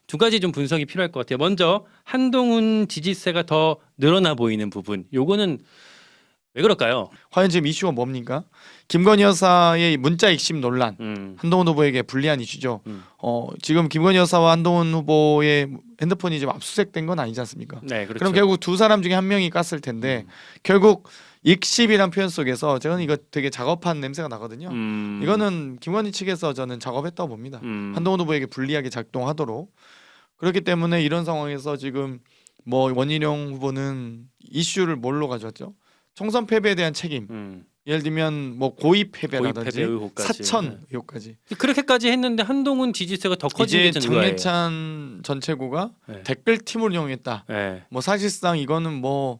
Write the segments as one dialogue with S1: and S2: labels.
S1: 두 가지 좀 분석이 필요할 것 같아요. 먼저 한동훈 지지세가 더 늘어나 보이는 부분. 요거는 왜 그럴까요?
S2: 과연 지금 이슈가 뭡니까? 김건희 여사의 문자 익심 논란. 한동훈 후보에게 불리한 이슈죠. 지금 김건희 여사와 한동훈 후보의 핸드폰이 지금 압수수색된 건 아니지 않습니까?
S1: 네, 그렇죠.
S2: 그럼 결국 두 사람 중에 한 명이 깠을 텐데 결국 익십이란 표현 속에서 저는 이거 되게 작업한 냄새가 나거든요. 이거는 김건희 측에서 저는 작업했다고 봅니다. 한동훈 후보에게 불리하게 작동하도록. 그렇기 때문에 이런 상황에서 지금 뭐 원희룡 후보는 이슈를 뭘로 가져왔죠? 총선 패배에 대한 책임. 예를 들면 뭐 고의 패배라든지
S1: 고의 패배 의혹까지.
S2: 사천 의혹까지.
S1: 그렇게까지 했는데 한동훈 지지세가 더
S2: 이제
S1: 커지겠다는 거예요.
S2: 장례찬 전 최고가
S1: 네.
S2: 댓글 팀을 이용했다.
S1: 네.
S2: 뭐 사실상 이거는 뭐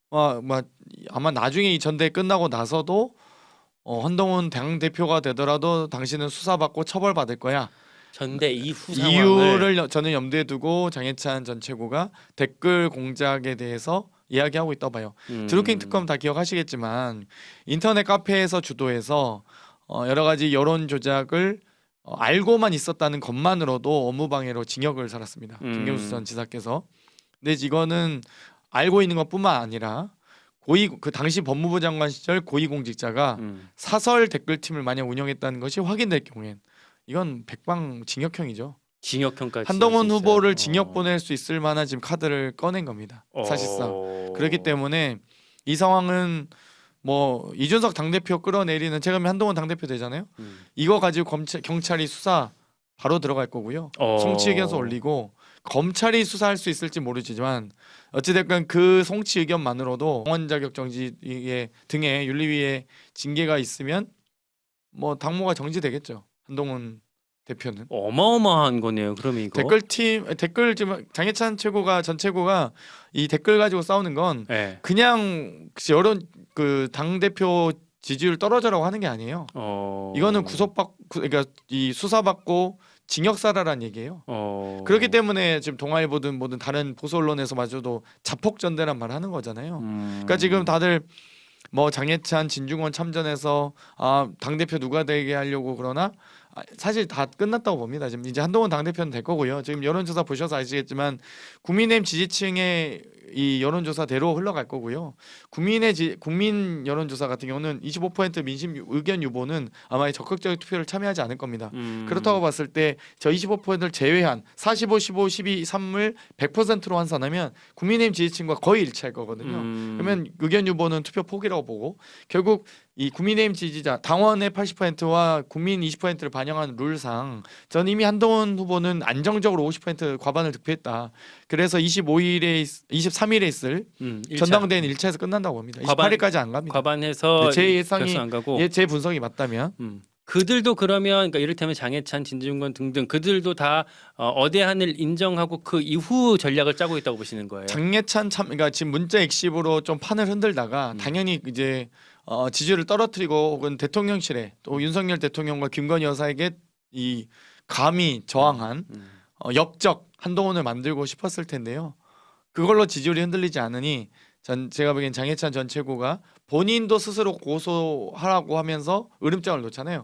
S2: 아마 나중에 이 전대 끝나고 나서도 한동훈 당 대표가 되더라도 당신은 수사받고 처벌받을 거야.
S1: 전대 이후 상황을
S2: 이유를 저는 염두에 두고 장해찬 전 최고가 댓글 공작에 대해서 이야기하고 있다 봐요. 드루킹 특검 다 기억하시겠지만 인터넷 카페에서 주도해서 여러 가지 여론 조작을 알고만 있었다는 것만으로도 업무방해로 징역을 살았습니다. 김경수 전 지사께서. 근데 이거는 알고 있는 것뿐만 아니라 그 당시 법무부 장관 시절 고위공직자가 사설 댓글팀을 만약 운영했다는 것이 확인될 경우엔 이건 백방 징역형이죠.
S1: 징역형까지.
S2: 한동훈 후보를 징역 보낼 수 있을 만한 지금 카드를 꺼낸 겁니다. 사실상. 그렇기 때문에 이 상황은 뭐 이준석 당대표 끌어내리는 제가 한동훈 당대표 되잖아요. 이거 가지고 경찰이 수사 바로 들어갈 거고요. 송치 의견서 올리고 검찰이 수사할 수 있을지 모르지만 어찌됐건 그 송치 의견만으로도 공원 자격 정지 등의 윤리위의 징계가 있으면 뭐 당무가 정지되겠죠. 한동훈 대표는.
S1: 어마어마한 거네요. 그러면 이거
S2: 댓글 지금 장해찬 전 최고가 이 댓글 가지고 싸우는 건
S1: 네.
S2: 그냥 여론 그 당 대표 지지율 떨어져라고 하는 게 아니에요. 이거는 그러니까 이 수사받고 징역 살아란 얘기예요. 그렇기 때문에 지금 동아일보든 뭐든 다른 보수 언론에서마저도 자폭전대란 말 하는 거잖아요. 그러니까 지금 다들 뭐 장해찬 진중권 참전해서 당 대표 누가 되게 하려고 그러나 사실 다 끝났다고 봅니다. 지금 이제 한동훈 당 대표는 될 거고요. 지금 여론조사 보셔서 아시겠지만 국민의힘 지지층의 이 여론조사대로 흘러갈 거고요. 국민 여론조사 같은 경우는 25% 민심 의견 유보는 아마 적극적인 투표를 참여하지 않을 겁니다. 그렇다고 봤을 때 저 25%를 제외한 45, 15, 12, 3을 100%로 환산하면 국민의힘 지지층과 거의 일치할 거거든요. 그러면 의견 유보는 투표 포기라고 보고 결국 이 국민의힘 지지자 당원의 80%와 국민 20%를 반영한 룰상 전 이미 한동훈 후보는 안정적으로 50% 과반을 득표했다. 그래서 23일에 있을 전당대회는 1차에서 끝난다고 봅니다. 28일까지 안 갑니다.
S1: 과반해서
S2: 제 예상이
S1: 결선 안 가고.
S2: 제 분석이 맞다면
S1: 그들도 그러면 그러니까 이를테면 장해찬, 진중권 등등 그들도 다 어대한을 인정하고 그 이후 전략을 짜고 있다고 보시는 거예요.
S2: 장해찬 그러니까 지금 문자 액십으로 좀 판을 흔들다가 당연히 이제 지지율을 떨어뜨리고 혹은 대통령실에 또 윤석열 대통령과 김건희 여사에게 이 감히 저항한 역적 한동훈을 만들고 싶었을 텐데요. 그걸로 지지율이 흔들리지 않으니 제가 보기엔 장해찬 전 최고가 본인도 스스로 고소하라고 하면서 으름장을 놓잖아요.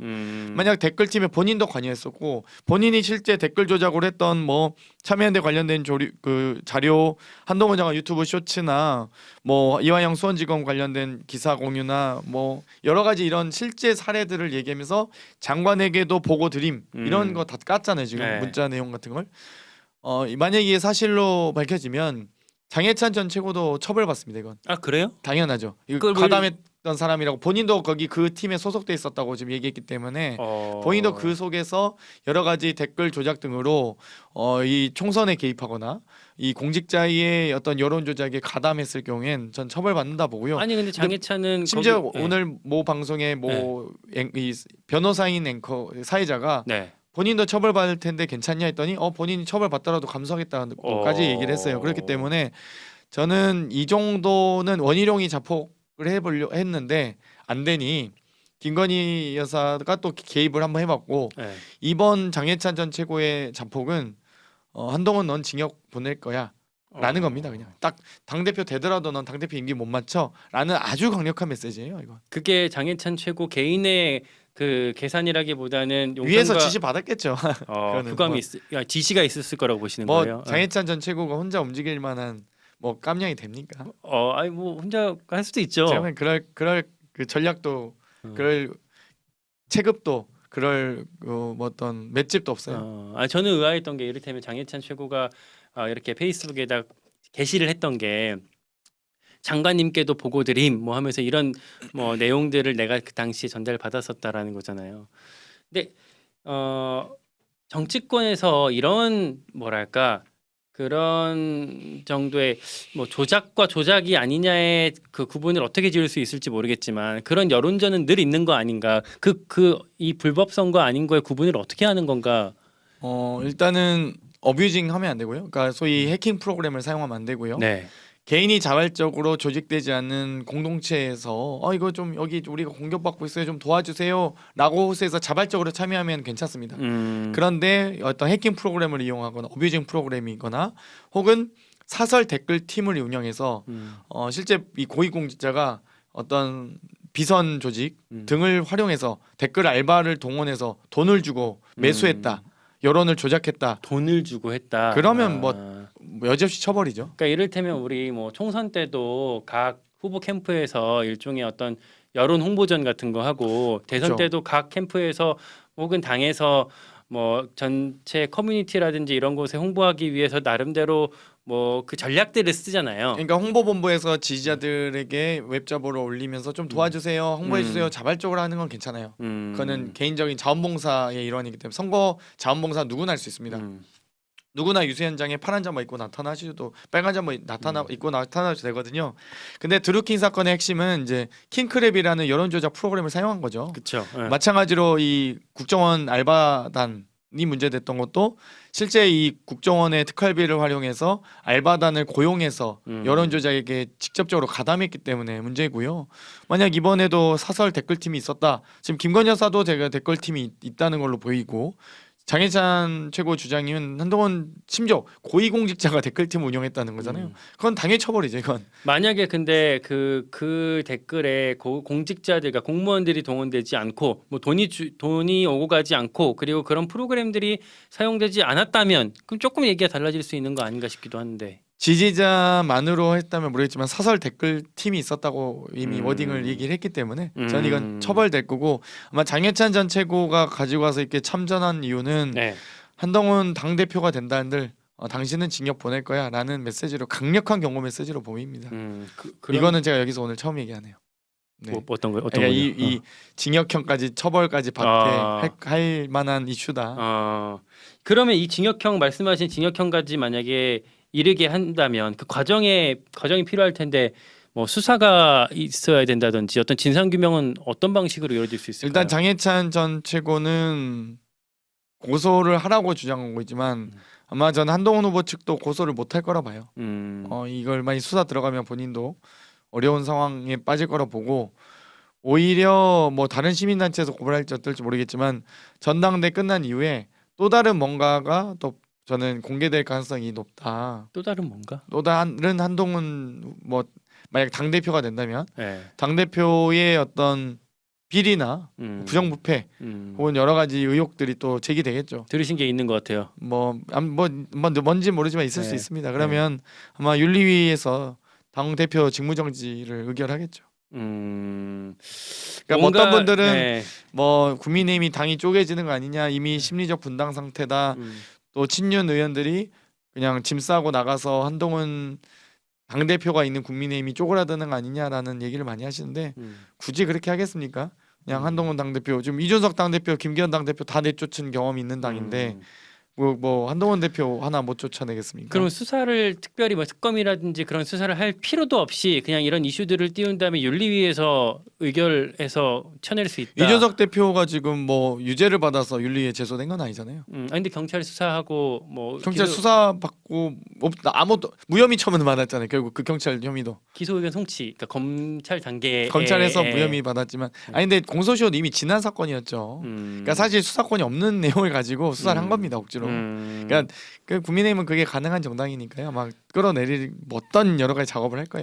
S2: 만약 댓글팀에 본인도 관여했었고 본인이 실제 댓글 조작을 했던 뭐 참여연대 관련된 그 자료 한동훈 장관 유튜브 쇼츠나 뭐 이화영 수원지검 관련된 기사 공유나 뭐 여러 가지 이런 실제 사례들을 얘기하면서 장관에게도 보고 드림 이런 거 다 깠잖아요. 지금
S1: 네.
S2: 문자 내용 같은 걸. 만약에 이게 사실로 밝혀지면 장해찬 전 최고도 처벌받습니다. 이건
S1: 그래요?
S2: 당연하죠. 이거 가담했던 사람이라고 본인도 거기 그 팀에 소속돼 있었다고 지금 얘기했기 때문에 본인도 그 속에서 여러 가지 댓글 조작 등으로 이 총선에 개입하거나 이 공직자의 어떤 여론 조작에 가담했을 경우엔 전 처벌받는다 보고요.
S1: 아니 근데 장해찬은
S2: 심지어
S1: 거기,
S2: 오늘 모 방송에 이 변호사인 앵커 사회자가 본인도 처벌받을 텐데 괜찮냐 했더니 본인이 처벌받더라도 감수하겠다고까지 얘기를 했어요. 그렇기 때문에 저는 이 정도는 원희룡이 자폭을 해보려 했는데 안 되니 김건희 여사가 또 개입을 한번 해봤고 이번 장해찬 전 최고의 자폭은 한동훈 넌 징역 보낼 거야 라는 겁니다. 그냥 딱 당대표 되더라도 넌 당대표 임기 못 맞춰 라는 아주 강력한 메시지예요. 이거.
S1: 그게 장해찬 최고 개인의 그 계산이라기보다는
S2: 위에서
S1: 용산과
S2: 지시 받았겠죠. 그거는
S1: 부감이
S2: 뭐-
S1: 지시가 있었을 거라고 보시는
S2: 뭐
S1: 거예요.
S2: 장해찬 전 최고가 혼자 움직일 만한 뭐 깜냥이 됩니까?
S1: 아니 뭐 혼자 할 수도 있죠.
S2: 제가 보기엔 그럴 그 전략도 그럴 체급도 그럴 뭐 어떤 맷집도 없어요.
S1: 저는 의아했던 게 이를테면 장해찬 최고가 이렇게 페이스북에다 게시를 했던 게 장관님께도 보고 드림 뭐 하면서 이런 뭐 내용들을 내가 그 당시에 전달 받았었다라는 거잖아요. 근데 정치권에서 이런 뭐랄까 그런 정도의 뭐 조작과 조작이 아니냐의 그 구분을 어떻게 지을 수 있을지 모르겠지만 그런 여론전은 늘 있는 거 아닌가? 이 불법성과 아닌 거의 구분을 어떻게 하는 건가?
S2: 일단은 어뷰징 하면 안 되고요. 그러니까 소위 해킹 프로그램을 사용하면 안 되고요.
S1: 네.
S2: 개인이 자발적으로 조직되지 않은 공동체에서 이거 좀 여기 우리가 공격받고 있어요 좀 도와주세요라고 호소해서 자발적으로 참여하면 괜찮습니다. 그런데 어떤 해킹 프로그램을 이용하거나 어뷰징 프로그램이거나 혹은 사설 댓글 팀을 운영해서 실제 이 고위공직자가 어떤 비선 조직 등을 활용해서 댓글 알바를 동원해서 돈을 주고 매수했다. 여론을 조작했다.
S1: 돈을 주고 했다.
S2: 그러면 뭐 여지없이 처벌이죠.
S1: 그러니까 이를테면 우리 뭐 총선 때도 각 후보 캠프에서 일종의 어떤 여론 홍보전 같은 거 하고 대선
S2: 그렇죠.
S1: 때도 각 캠프에서 혹은 당에서 뭐 전체 커뮤니티라든지 이런 곳에 홍보하기 위해서 나름대로 뭐 그 전략들을 쓰잖아요.
S2: 그러니까 홍보본부에서 지지자들에게 웹자보를 올리면서 좀 도와주세요, 홍보해주세요 자발적으로 하는 건 괜찮아요. 그거는 개인적인 자원봉사의 일환이기 때문에 선거 자원봉사 누구나 할 수 있습니다. 누구나 유세 현장에 파란 잠바 입고 나타나셔도 빨간 잠바 입고 나타나도 되거든요. 근데 드루킹 사건의 핵심은 이제 킹크랩이라는 여론 조작 프로그램을 사용한 거죠.
S1: 그렇죠.
S2: 마찬가지로 이 국정원 알바단이 문제됐던 것도 실제 이 국정원의 특활비를 활용해서 알바단을 고용해서 여론 조작에게 직접적으로 가담했기 때문에 문제고요. 만약 이번에도 사설 댓글팀이 있었다. 지금 김건희 여사도 제가 댓글팀이 있다는 걸로 보이고 장해찬 최고 주장은 한동훈 심지어 고위공직자가 댓글팀을 운영했다는 거잖아요. 그건 당연히 처벌이죠. 이건
S1: 만약에 근데 그 댓글에 공직자들, 그러니까 공무원들이 동원되지 않고 뭐 돈이 오고 가지 않고 그리고 그런 프로그램들이 사용되지 않았다면 그럼 조금 얘기가 달라질 수 있는 거 아닌가 싶기도 한데.
S2: 지지자만으로 했다면 모르겠지만 사설 댓글 팀이 있었다고 이미 워딩을 얘기를 했기 때문에 저는 이건 처벌될 거고 아마 장해찬 전 최고가 가지고 와서 이렇게 참전한 이유는
S1: 네.
S2: 한동훈 당대표가 된다는들 당신은 징역 보낼 거야 라는 메시지로 강력한 경고 메시지로 보입니다. 이거는 제가 여기서 오늘 처음 얘기하네요. 네.
S1: 어떤 거요?
S2: 그러니까 이 징역형까지 처벌까지 받게 할 만한 이슈다.
S1: 그러면 이 징역형 말씀하신 징역형까지 만약에 이르게 한다면 그 과정이 필요할 텐데 뭐 수사가 있어야 된다든지 어떤 진상 규명은 어떤 방식으로 이루어질 수 있을까요?
S2: 일단 장해찬 전 최고는 고소를 하라고 주장하고 있지만 아마 저는 한동훈 후보 측도 고소를 못할 거라 봐요. 이걸 많이 수사 들어가면 본인도 어려운 상황에 빠질 거라 보고 오히려 뭐 다른 시민단체에서 고발할지 어떨지 모르겠지만 전당대 끝난 이후에 또 다른 뭔가가 또 저는 공개될 가능성이 높다.
S1: 또 다른 뭔가?
S2: 또 다른 한동훈 뭐 만약 당 대표가 된다면
S1: 네.
S2: 당 대표의 어떤 비리나 부정부패 혹은 여러 가지 의혹들이 또 제기되겠죠.
S1: 들으신 게 있는 것 같아요.
S2: 뭔지 모르지만 있을 수 있습니다. 그러면 아마 윤리위에서 당 대표 직무정지를 의결하겠죠. 그러니까 어떤 분들은 뭐 국민의힘이 당이 쪼개지는 거 아니냐 이미 심리적 분당 상태다. 또 친윤 의원들이 그냥 짐 싸고 나가서 한동훈 당대표가 있는 국민의힘이 쪼그라드는 거 아니냐라는 얘기를 많이 하시는데 굳이 그렇게 하겠습니까? 그냥 한동훈 당대표 지금 이준석 당대표 김기현 당대표 다 내쫓은 경험이 있는 당인데 뭐 한동훈 대표 하나 못 쫓아내겠습니까?
S1: 그럼 수사를 특별히 뭐 특검이라든지 그런 수사를 할 필요도 없이 그냥 이런 이슈들을 띄운 다음에 윤리위에서 의결해서 쳐낼 수 있다.
S2: 이준석 대표가 지금 뭐 유죄를 받아서 윤리위에 제소된 건 아니잖아요.
S1: 근데 경찰 수사하고 뭐
S2: 경찰 수사 받고 아무도 무혐의 처분을 받았잖아요. 결국 그 경찰 혐의도
S1: 기소 의견 송치, 그러니까 검찰 단계
S2: 검찰에서 무혐의 받았지만 아니 근데 공소시효는 이미 지난 사건이었죠. 그러니까 사실 수사권이 없는 내용을 가지고 수사를 한 겁니다. 억지로. 그러니까 국민의힘은 그게 가능한 정당이니까요. 막 끌어내릴 어떤 여러 가지 작업을 할 거예요.